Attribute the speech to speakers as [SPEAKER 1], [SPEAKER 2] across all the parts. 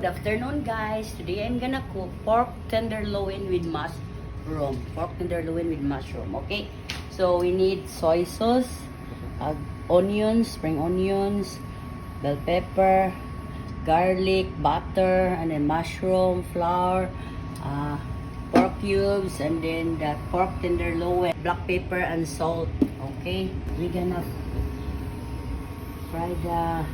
[SPEAKER 1] Good afternoon, guys. Today I'm gonna cook pork tenderloin with mushroom. Pork tenderloin with mushroom. Okay. So we need soy sauce, onions, spring onions, bell pepper, garlic, butter, and then mushroom, flour, pork cubes, and then the pork tenderloin, black pepper, and salt. Okay. We're gonna fry the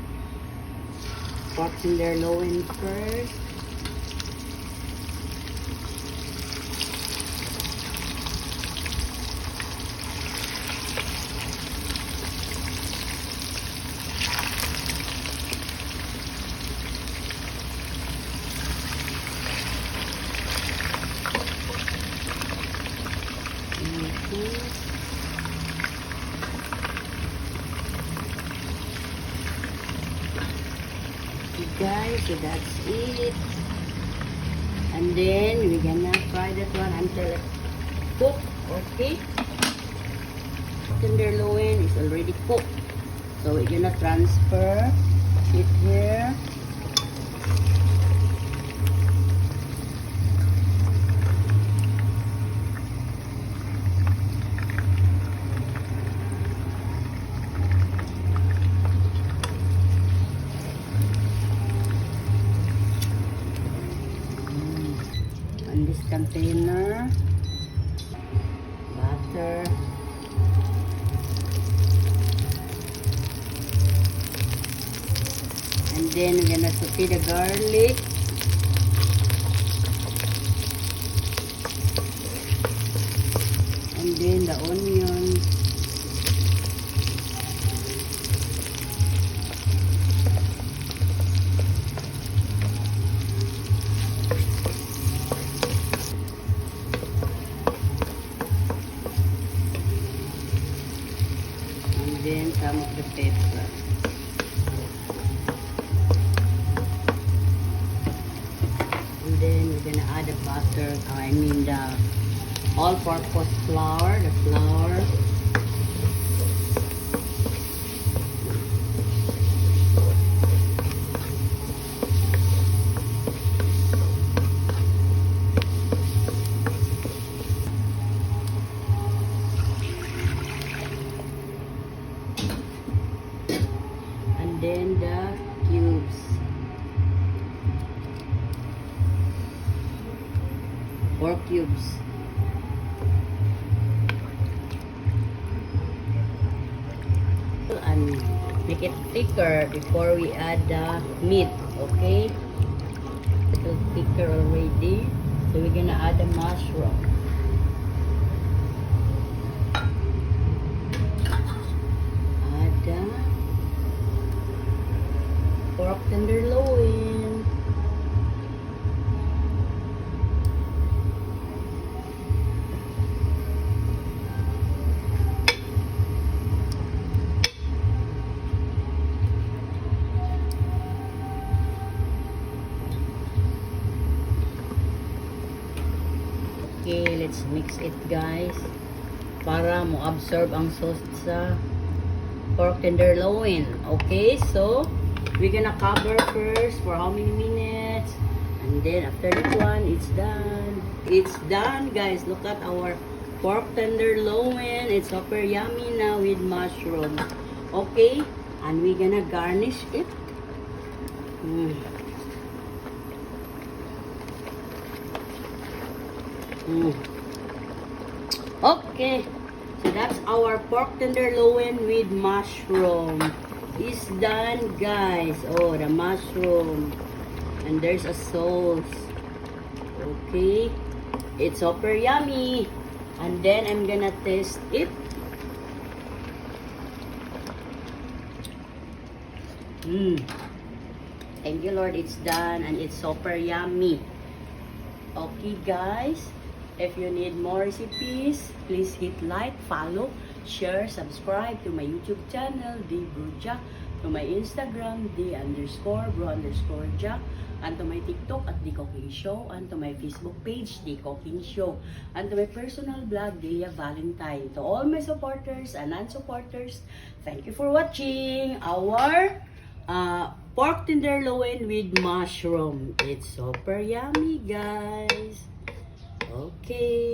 [SPEAKER 1] pork tenderloin first. Guys, so that's it, and then we're gonna fry that one until it cooked. Okay, tenderloin is already cooked, so we're gonna transfer it here. In this container, butter, and then we're gonna saute the garlic, and then the onion, then some of the pepper. And then we're gonna add the butter, the all-purpose flour, the flour. Then the cubes, pork cubes, and make it thicker before we add the meat. Okay, a little thicker already, so we're gonna add the mushroom. Pork tenderloin. Okay, let's mix it, guys, para mo absorb ang sauce sa pork tenderloin. Okay, so we're gonna cover first for how many minutes, and then after that one, it's done. It's done, guys. Look at our pork tenderloin. It's super yummy now with mushroom. Okay, and we're gonna garnish it. Okay, so that's our pork tenderloin with mushroom. Is done, guys. Oh, the mushroom, and there's a sauce. Okay, it's super yummy, and then I'm gonna taste it. Thank you, Lord. It's done, and it's super yummy. Okay, guys, if you need more recipes, please hit like, follow, share, subscribe to my YouTube channel, D Bro Jack, to my Instagram, D_Bro_Jack, and to my TikTok at The Cooking Show, and to my Facebook page, The Cooking Show, and to my personal blog, Dea Valentine. To all my supporters and non-supporters, thank you for watching our pork tenderloin with mushroom. It's super yummy, guys. Okay.